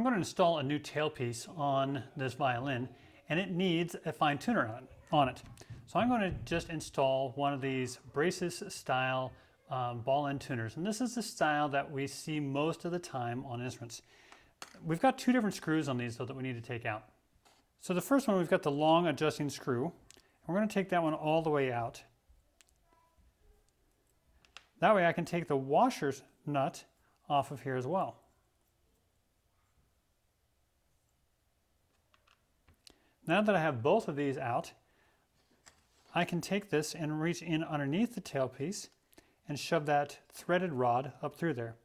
going to install a new tailpiece on this violin, and it needs a fine tuner on it. So I'm going to just install one of these braces style ball end tuners. And this is the style that we see most of the time on instruments. We've got two different screws on these though that we need to take out. So the first one, we've got the long adjusting screw. And we're going to take that one all the way out. That way I can take the washer's nut off of here as well. Now that I have both of these out, I can take this and reach in underneath the tailpiece and shove that threaded rod up through there.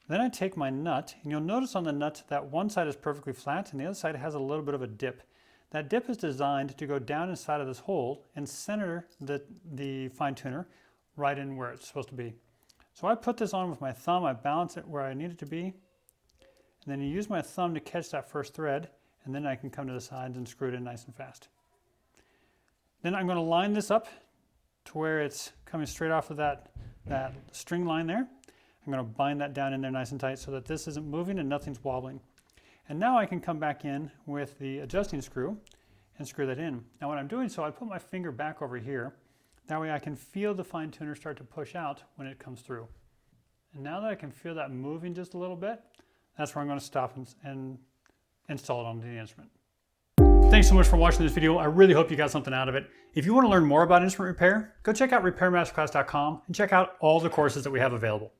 Then I take my nut, and you'll notice on the nut that one side is perfectly flat and the other side has a little bit of a dip. That dip is designed to go down inside of this hole and center the fine tuner right in where it's supposed to be. So I put this on with my thumb, I balance it where I need it to be, and then you use my thumb to catch that first thread, and then I can come to the sides and screw it in nice and fast. Then I'm going to line this up to where it's coming straight off of that string line there. I'm going to bind that down in there nice and tight so that this isn't moving and nothing's wobbling. And now I can come back in with the adjusting screw and screw that in. Now when I'm doing so, I put my finger back over here. That way I can feel the fine tuner start to push out when it comes through. And now that I can feel that moving just a little bit, that's where I'm going to stop and install it onto the instrument. Thanks so much for watching this video. I really hope you got something out of it. If you want to learn more about instrument repair, go check out repairmasterclass.com and check out all the courses that we have available.